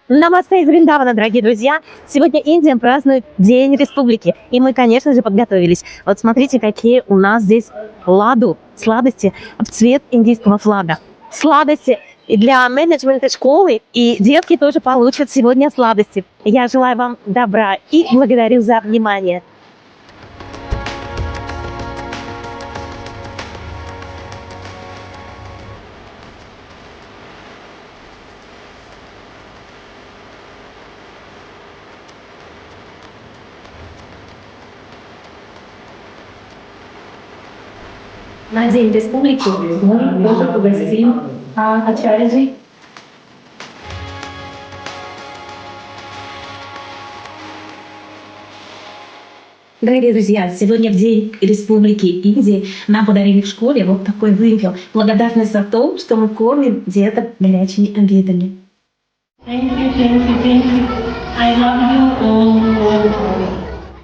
Намасте из Вриндавана, дорогие друзья! Сегодня Индия празднует День Республики. И мы, конечно же, подготовились. Вот смотрите, какие у нас здесь ладу, сладости в цвет индийского флага. Сладости и для менеджмента школы, и девки тоже получат сегодня сладости. Я желаю вам добра и благодарю за внимание. На День Республики мы тоже угостим Ачарьи. Дорогие друзья, сегодня в День Республики Индии нам подарили в школе вот такой вымпел. Благодарность за то, что мы кормим деток горячими обедами. Thank you. I love you all.